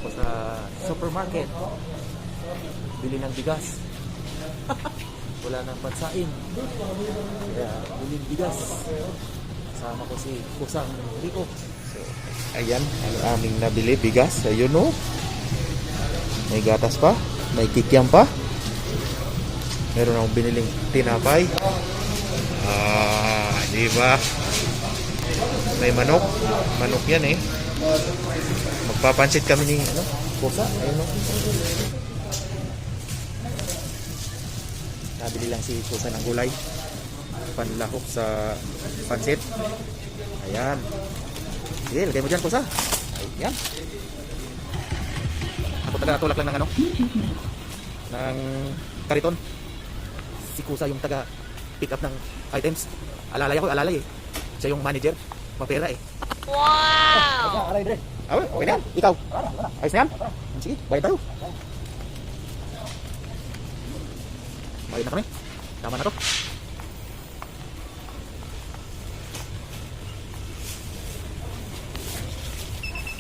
ko sa supermarket. Bili ng bigas. Wala nang pansain. Kaya bili ng bigas. Kasama ko si Kusang Rico. So, ayan ang aming nabili bigas. Ayun o. May gatas pa. May kikiam pa. Meron akong biniling tinapay. Diba? May manok. Manok yan eh. Magpapansit kami ni Kusa. Ayun o. Nabili lang si Kusa ng gulay. Panlahok sa pansit. Ayan. Sige, lagay mo dyan, Kusa. Ayan. Ako taga-tulak lang ng ng kariton. Si Kusa yung taga-pick up ng items. Alalay ako, alalay eh. Siya yung manager. Mapera eh. Wow! Okay na yan. Ikaw. Ayos na yan. Sige, bayad tayo. Bayad na kami. Tama na to.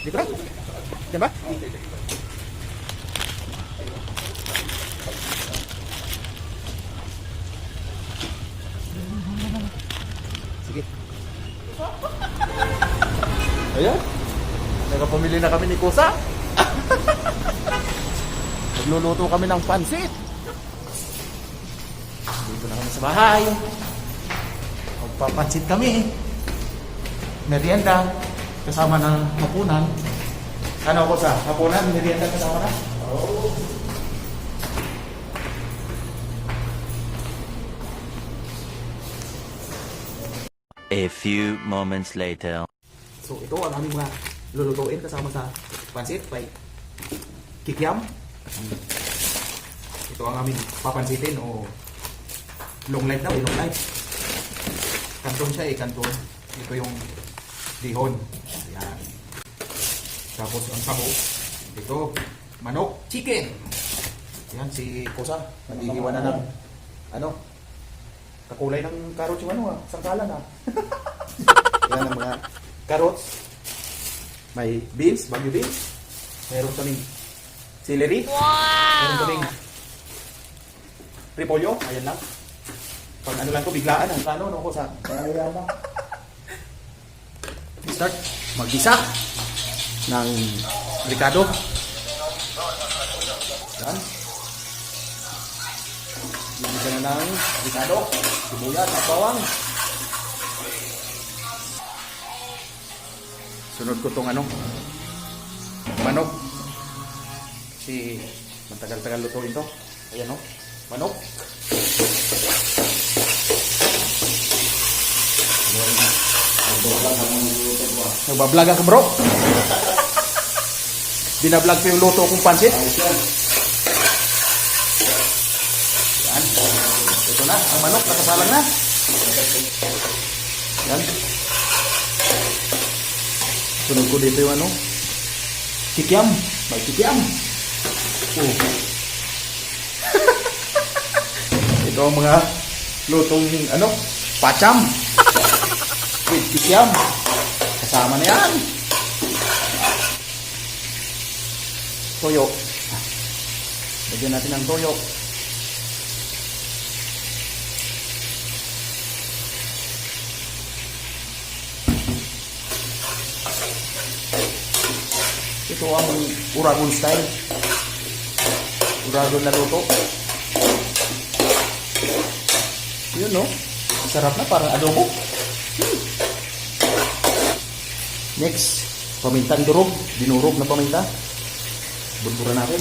Dito na? Diyan ba? Sige. Ayan. Nakapamili na kami ni Kusa. Nagluluto kami ng pansit. Dito na kami sa bahay. Magpapansit kami. Merienda. Kasama ng hapunan. Ano ko sa hapunan? Merienda kasama na? Oo. A few moments later. So ito ang aming mga lulutuin kasama sa pansit. May kikiam. Ito ang aming papansitin o long life daw, long life. Kanton siya eh, kanton. Ito yung dihon. Ayan. Tapos ang saho. Ito, manok, chicken. Ayan, si Kusa. Naghihiwa na ng kakulay ng carrots yung sangkalan ha. Yan ang mga carrots. May beans, bagyo beans. Meron kaming celery. Wow! Meron kaming repolyo. Ayan lang. Pag ano lang ko, biglaan ang plano no, Kusa. Ayan lang. Start mag-isa ng ricado. Yan. Bigyan na ng ricado, sibuyas at bawang. Sunod ko tong manok. Kasi matagal-tagal lutuin to. Ayan o, manok. Nagbablog ako bro. Binablog ko yung luto kong pansit. Yan. Ito na, ang manok nakasalang na. Yan. Sunod ko dito yung kikiam. May kikiam. Ito ang mga lutong pacham. With kikiam. Kasama na yan. Toyo. Lagyan natin ng toyo. Ito ang Uragon style. Uragon na luto. Yun no. Sarap na, parang adobo. Next, pamintang durog. Dinurog na paminta. Budburan natin.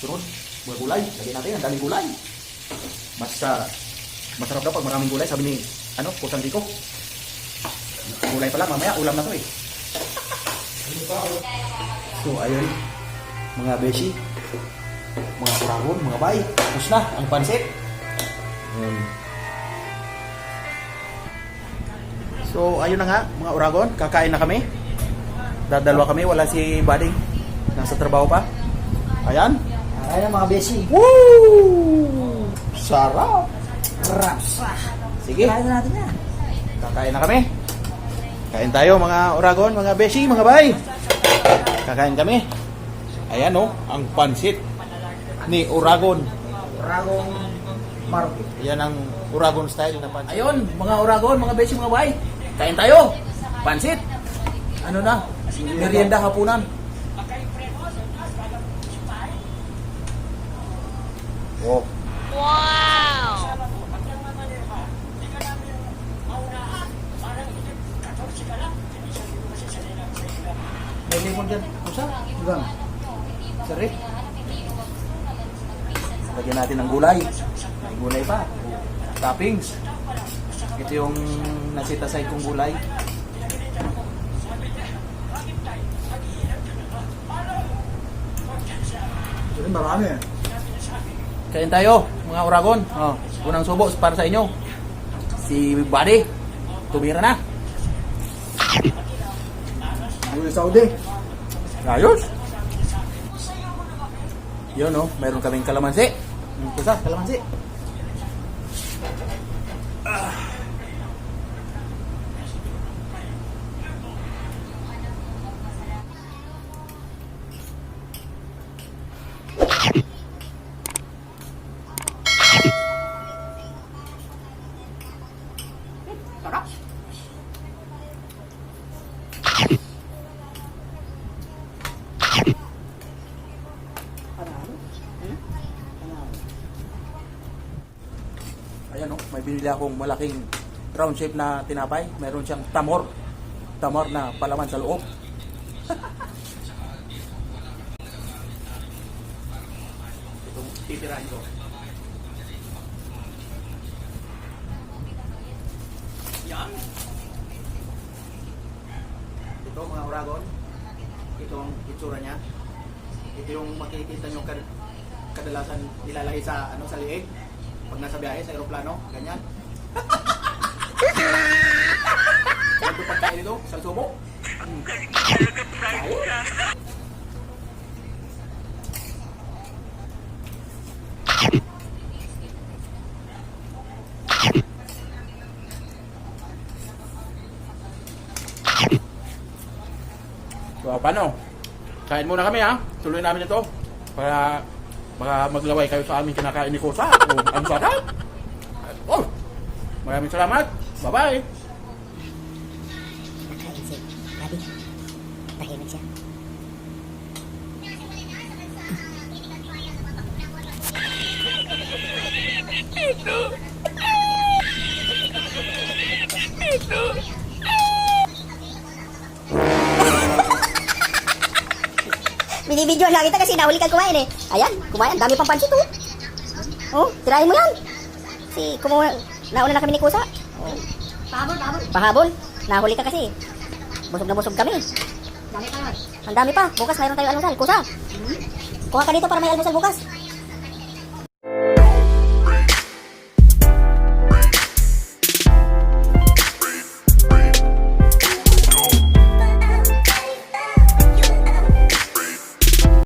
Sunod, mga gulay. Lagyan natin, ang daming gulay. Masarap daw pag maraming gulay. Sabi ni, Kusang Rico. Gulay pa lang, mamaya ulam na to eh. So, ayun. Mga beshi. Mga Uragon, mga bay. Tapos na, ang pansit. So, ayun na nga, mga Uragon. Kakain na kami. Dadalwa kami, wala si Bading. Nasa trabaho pa. Ayan. Ayan mga beshi. Woo! Sarap! Rapsa. Sige. Kaya na natin yan. Kakain na kami. Kain tayo mga Oragon, mga Beshi, mga bay. Kakain kami. Ayan oh, ang pansit ni Oragon. Ragong Market. Yan ang Oragon style na pansit. Ayun, mga Oragon, mga Beshi, mga bay. Kain tayo. Pansit. Ano na? Merienda hapunan. Oh. May lemon dyan. Kusa? Hanggang. Sarap. Lagyan natin ng gulay. May gulay pa. Toppings. Ito yung nasitasay kong gulay. Ito marami eh. Kain tayo, mga Oragon. Oh, unang subo para sa inyo. Si Buddy. Tumira na. Uy, Saudi. Ayos. Yun oh, mayroon kaming kalamansi. Kusa, kalamansi. Ayan oh, may binili akong malaking round shape na tinapay. Meron siyang tamor. Tamor na palaman sa loob. Itong titirahin ko. Yan. Ito mga Oragon. Ito ang itsura niya. Ito yung makikita nyo kadalasan nilalagay sa sa liig. Pag nasa biyahe sa aeroplano, ganyan. Ito pagkain ito, isang subo. So, paano? Kain muna kami ha. Tuloy namin ito. Para baka maglaway kayo sa aming kinakain ni Kusa. Oh, ang sarap. Oh, maraming salamat. Bye-bye. Nakain si Gabi. Tahimik siya. Binibidyoan lang kita kasi nahuli kang kumain eh. Ayan, kumain. Dami pang pansit oh. Oh, tirahin mo yan. Nauna na kami ni Kusa. Oh. Pahabol. Nahuli ka kasi. Busog na busog kami. Dami pa. Ang dami pa. Bukas mayroon tayong almusal. Kusa. Kuha ka dito para may almusal bukas.